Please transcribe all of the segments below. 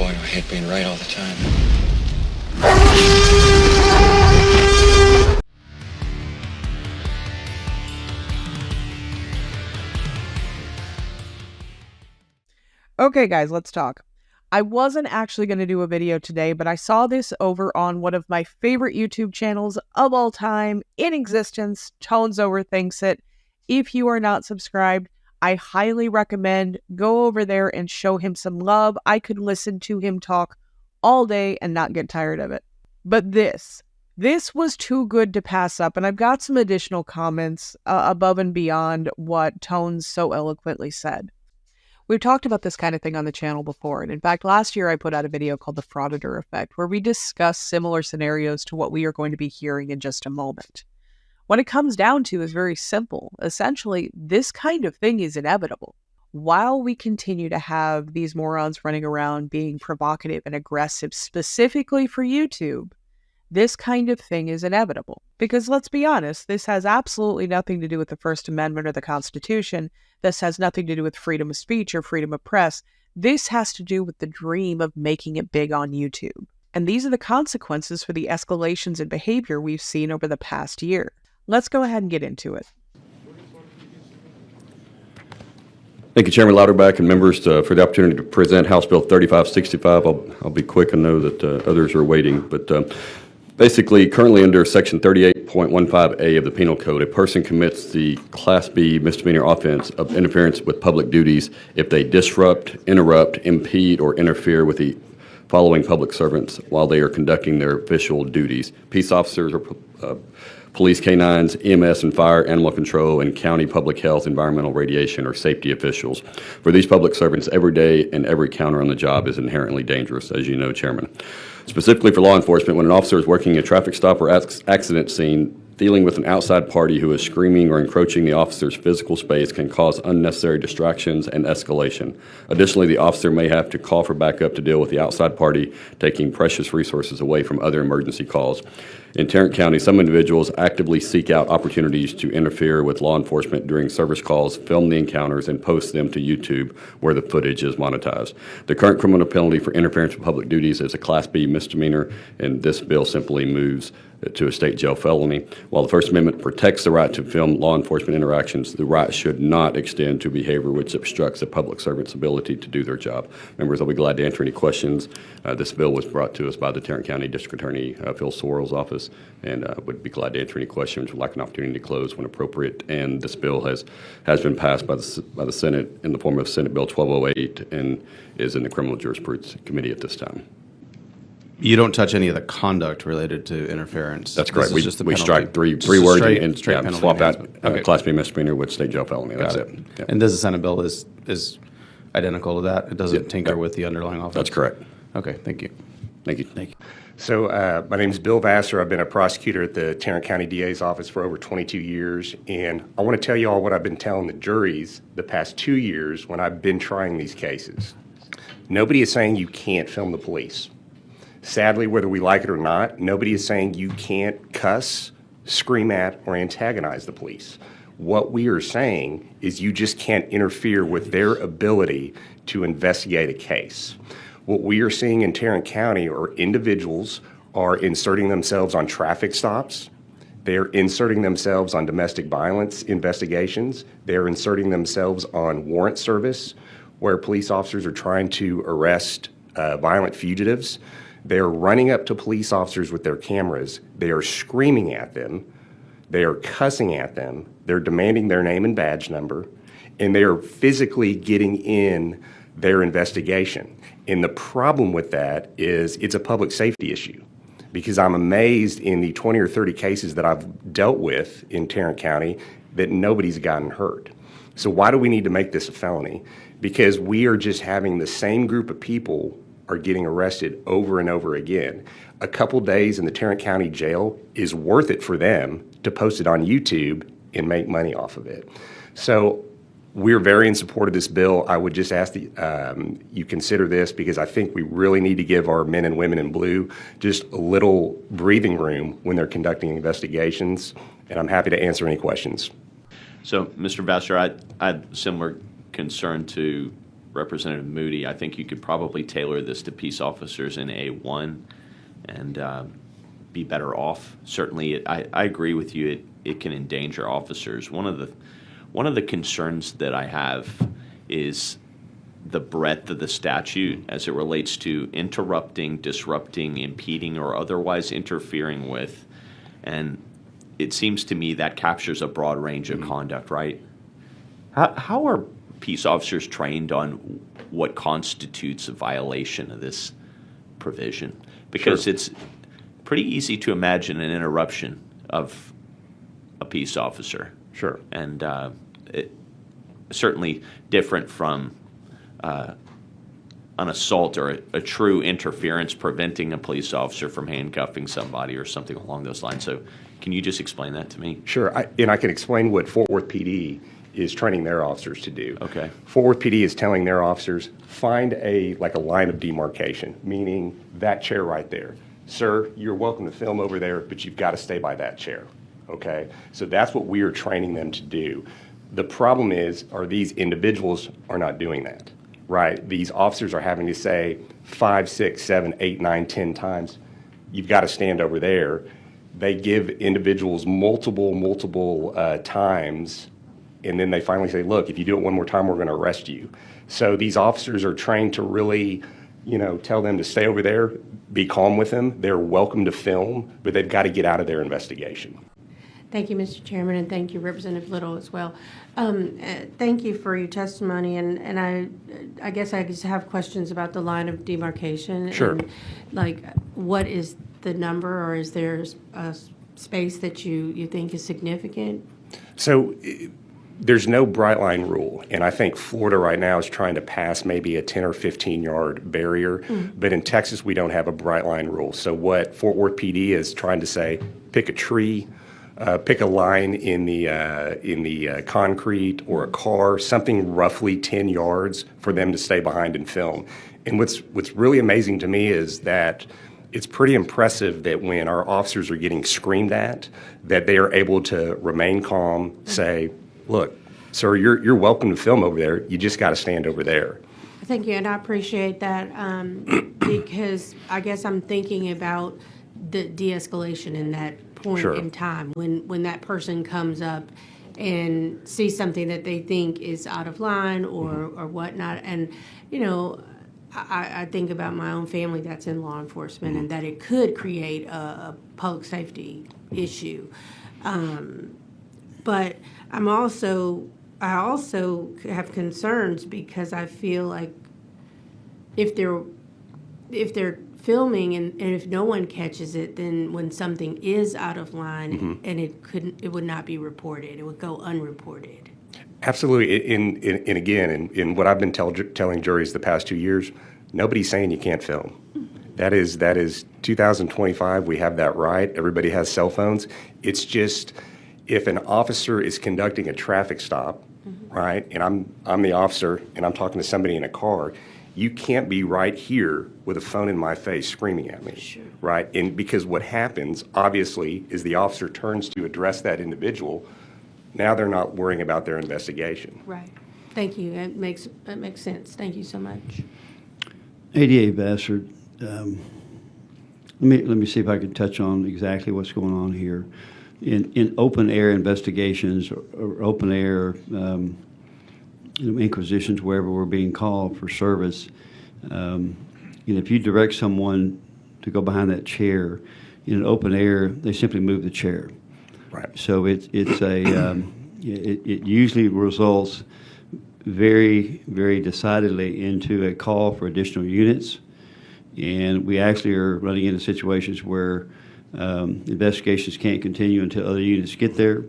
Boy, do I hate being right all the time. Okay, guys, let's talk. I wasn't actually going to do a video today, but I saw this over on one of my favorite YouTube channels of all time in existence, Tones Overthinks It. If you are not subscribed, I highly recommend go over there and show him some love. I could listen to him talk all day and not get tired of it. But this was too good to pass up, and I've got some additional comments above and beyond what Tones so eloquently said. We've talked about this kind of thing on the channel before, and in fact, last year I put out a video called The Frauditor Effect, where we discuss similar scenarios to what we are going to be hearing in just a moment. What it comes down to is very simple. Essentially, this kind of thing is inevitable. While we continue to have these morons running around being provocative and aggressive specifically for YouTube, this kind of thing is inevitable. Because let's be honest, this has absolutely nothing to do with the First Amendment or the Constitution. This has nothing to do with freedom of speech or freedom of press. This has to do with the dream of making it big on YouTube. And these are the consequences for the escalations in behavior we've seen over the past year. Let's go ahead and get into it. Thank you, Chairman Louderback and members for the opportunity to present House Bill 3565. I'll be quick. I know that others are waiting, but basically, currently under Section 38.15A of the Penal Code, a person commits the Class B misdemeanor offense of interference with public duties if they disrupt, interrupt, impede, or interfere with the following public servants while they are conducting their official duties: peace officers or police canines, EMS and fire, animal control, and county public health, environmental, radiation, or safety officials. For these public servants, every day and every counter on the job is inherently dangerous, as you know, Chairman. Specifically for law enforcement, when an officer is working a traffic stop or accident scene, dealing with an outside party who is screaming or encroaching the officer's physical space can cause unnecessary distractions and escalation. Additionally, the officer may have to call for backup to deal with the outside party, taking precious resources away from other emergency calls. In Tarrant County, some individuals actively seek out opportunities to interfere with law enforcement during service calls, film the encounters, and post them to YouTube, where the footage is monetized. The current criminal penalty for interference with public duties is a Class B misdemeanor, and this bill simply moves to a state jail felony. While the First Amendment protects the right to film law enforcement interactions, the right should not extend to behavior which obstructs a public servant's ability to do their job. Members, I'll be glad to answer any questions. This bill was brought to us by the Tarrant County District Attorney Phil Sorrell's office, and would be glad to answer any questions. Would like an opportunity to close when appropriate. And this bill has been passed by the Senate in the form of Senate Bill 1208 and is in the Criminal Jurisprudence Committee at this time. You don't touch any of the conduct related to interference. That's correct. We strike three words and swap out Class B misdemeanor with state jail felony. That's it. Yeah. And does the Senate bill is identical to that? It doesn't tinker with the underlying offense? That's correct. Okay, thank you. Thank you. Thank you. So my name is Bill Vassar. I've been a prosecutor at the Tarrant County DA's office for over 22 years, and I want to tell you all what I've been telling the juries the past 2 years when I've been trying these cases. Nobody is saying you can't film the police. Sadly, whether we like it or not, nobody is saying you can't cuss, scream at, or antagonize the police. What we are saying is you just can't interfere with their ability to investigate a case. What we are seeing in Tarrant County are individuals are inserting themselves on traffic stops. They're inserting themselves on domestic violence investigations. They're inserting themselves on warrant service, where police officers are trying to arrest violent fugitives. They're running up to police officers with their cameras. They are screaming at them. They are cussing at them. They're demanding their name and badge number. And they are physically getting in their investigation. And the problem with that is it's a public safety issue, because I'm amazed in the 20 or 30 cases that I've dealt with in Tarrant County that nobody's gotten hurt. So why do we need to make this a felony? Because we are just having the same group of people are getting arrested over and over again. A couple days in the Tarrant County Jail is worth it for them to post it on YouTube and make money off of it. So we're very in support of this bill. I would just ask that you consider this, because I think we really need to give our men and women in blue just a little breathing room when they're conducting investigations, and I'm happy to answer any questions. So, Mr. Vassar, I had similar concern to Representative Moody, I think you could probably tailor this to peace officers in A1 and be better off. Certainly, I agree with you. It can endanger officers. One of the concerns that I have is the breadth of the statute as it relates to interrupting, disrupting, impeding, or otherwise interfering with. And it seems to me that captures a broad range of conduct, right? How are peace officers trained on what constitutes a violation of this provision? Because Sure. it's pretty easy to imagine an interruption of a peace officer. Sure. And it certainly different from an assault or a true interference preventing a police officer from handcuffing somebody or something along those lines. So can you just explain that to me? Sure. And I can explain what Fort Worth PD is training their officers to do. Okay. Fort Worth PD is telling their officers, find a line of demarcation, meaning that chair right there. Sir, you're welcome to film over there, but you've got to stay by that chair. Okay? So that's what we are training them to do. The problem is, these individuals are not doing that, right? These officers are having to say 5, 6, 7, 8, 9, 10 times, you've got to stand over there. They give individuals multiple times, and then they finally say, look, if you do it one more time, we're going to arrest you. So these officers are trained to really, tell them to stay over there, be calm with them. They're welcome to film, but they've got to get out of their investigation. Thank you, Mr. Chairman, and thank you, Representative Little, as well. Thank you for your testimony, and I guess I just have questions about the line of demarcation. Sure. And, what is the number, or is there a space that you think is significant? So there's no bright line rule, and I think Florida right now is trying to pass maybe a 10 or 15 yard barrier, but in Texas we don't have a bright line rule. So what Fort Worth PD is trying to say, pick a tree, pick a line in the concrete or a car, something roughly 10 yards for them to stay behind and film. And what's really amazing to me is that it's pretty impressive that when our officers are getting screamed at, that they are able to remain calm, say, look, sir, you're welcome to film over there. You just got to stand over there. Thank you, and I appreciate that because I guess I'm thinking about the de-escalation in that point Sure. in time when that person comes up and sees something that they think is out of line or whatnot. And, I think about my own family that's in law enforcement and that it could create a public safety issue. But I also have concerns because I feel like if they're filming and if no one catches it, then when something is out of line and it would not be reported, it would go unreported. Absolutely. And again, in what I've been telling juries the past 2 years, nobody's saying you can't film. That is 2025. We have that right. Everybody has cell phones. It's just if an officer is conducting a traffic stop, right, and I'm the officer and I'm talking to somebody in a car, you can't be right here with a phone in my face screaming at me, Sure. right? And because what happens, obviously, is the officer turns to address that individual. Now they're not worrying about their investigation. Right. Thank you. That makes sense. Thank you so much. ADA Bassard, let me see if I can touch on exactly what's going on here. In open air investigations or open air inquisitions, wherever we're being called for service, if you direct someone to go behind that chair in an open air, they simply move the chair. Right. So it usually results very, very decidedly into a call for additional units, and we actually are running into situations where investigations can't continue until other units get there,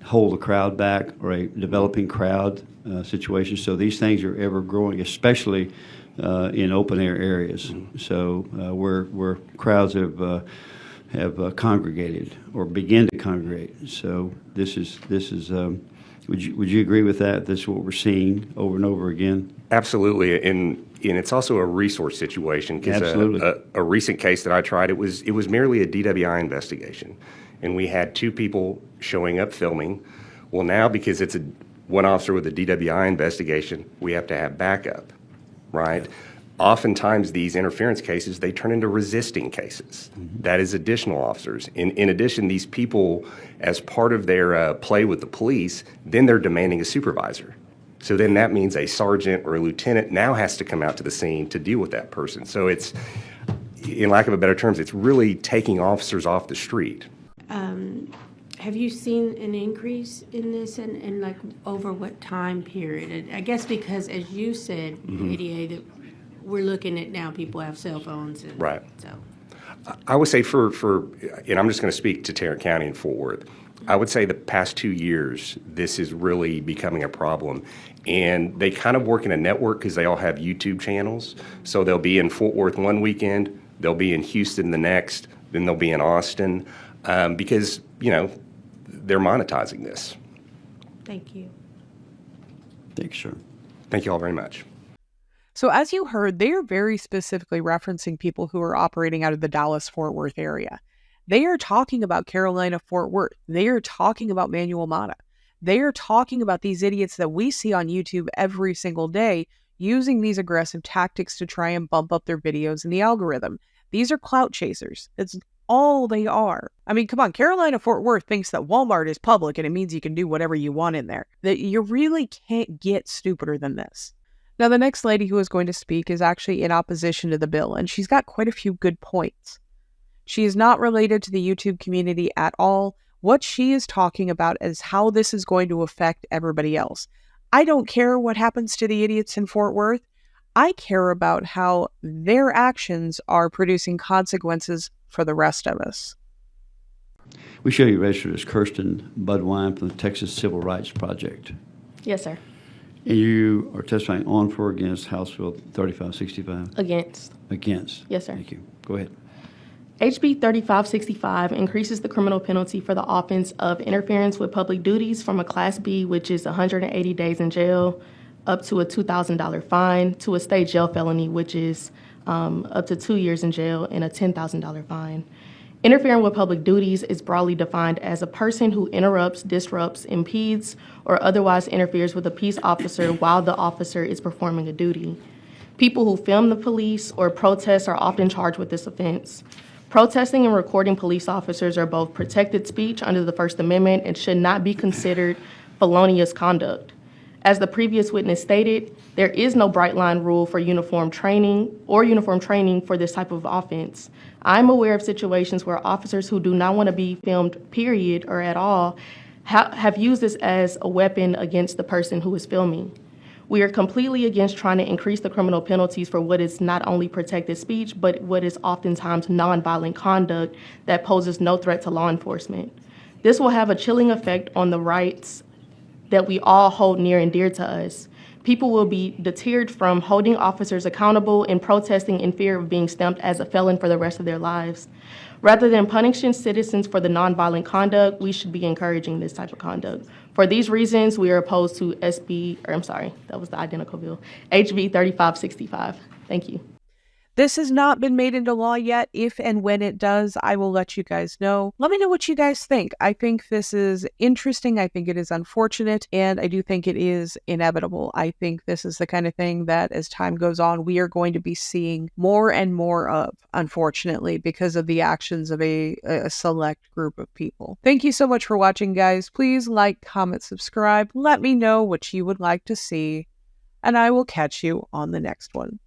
hold a crowd back, or a developing crowd situation. So these things are ever growing, especially in open air areas. So where crowds have congregated or begin to congregate. So this is. Would you agree with that? This is what we're seeing over and over again. Absolutely, and it's also a resource situation because a recent case that I tried, it was merely a DWI investigation, and we had 2 people showing up filming. Well, now because it's one officer with a DWI investigation, we have to have backup, right? Oftentimes, these interference cases, they turn into resisting cases. That is additional officers. In addition, these people, as part of their play with the police, then they're demanding a supervisor. So then that means a sergeant or a lieutenant now has to come out to the scene to deal with that person. So it's, in lack of a better terms, it's really taking officers off the street. Have you seen an increase in this and like over what time period? I guess because, as you said, ADA, that we're looking at now people have cell phones. And Right. So I would say and I'm just going to speak to Tarrant County and Fort Worth. I would say the past 2 years, this is really becoming a problem. And they kind of work in a network because they all have YouTube channels. So they'll be in Fort Worth one weekend, they'll be in Houston the next, then they'll be in Austin because, they're monetizing this. thank you. Thanks, sir. Thank you all very much. So as you heard, they are very specifically referencing people who are operating out of the Dallas-Fort Worth area. They are talking about Carolina-Fort Worth. They are talking about Manuel Mata. They are talking about these idiots that we see on YouTube every single day using these aggressive tactics to try and bump up their videos in the algorithm. These are clout chasers. It's all they are. I mean, come on, Carolina-Fort Worth thinks that Walmart is public and it means you can do whatever you want in there. That you really can't get stupider than this. Now, the next lady who is going to speak is actually in opposition to the bill, and she's got quite a few good points. She is not related to the YouTube community at all. What she is talking about is how this is going to affect everybody else. I don't care what happens to the idiots in Fort Worth. I care about how their actions are producing consequences for the rest of us. We show you registered as Kirsten Budwine from the Texas Civil Rights Project. Yes, sir. And you are testifying on for or against House Bill 3565? Against. Against. Yes, sir. Thank you. Go ahead. HB 3565 increases the criminal penalty for the offense of interference with public duties from a Class B, which is 180 days in jail, up to a $2,000 fine, to a state jail felony, which is up to 2 years in jail and a $10,000 fine. Interfering with public duties is broadly defined as a person who interrupts, disrupts, impedes, or otherwise interferes with a peace officer while the officer is performing a duty. People who film the police or protest are often charged with this offense. Protesting and recording police officers are both protected speech under the First Amendment and should not be considered felonious conduct. As the previous witness stated, there is no bright line rule for uniform training for this type of offense. I'm aware of situations where officers who do not want to be filmed, period, or at all, have used this as a weapon against the person who is filming. We are completely against trying to increase the criminal penalties for what is not only protected speech, but what is oftentimes nonviolent conduct that poses no threat to law enforcement. This will have a chilling effect on the rights that we all hold near and dear to us. People will be deterred from holding officers accountable and protesting in fear of being stamped as a felon for the rest of their lives. Rather than punishing citizens for the nonviolent conduct, we should be encouraging this type of conduct. For these reasons, we are opposed to HB 3565. Thank you. This has not been made into law yet. If and when it does, I will let you guys know. Let me know what you guys think. I think this is interesting. I think it is unfortunate, and I do think it is inevitable. I think this is the kind of thing that as time goes on, we are going to be seeing more and more of, unfortunately, because of the actions of a select group of people. Thank you so much for watching, guys. Please like, comment, subscribe. Let me know what you would like to see, and I will catch you on the next one.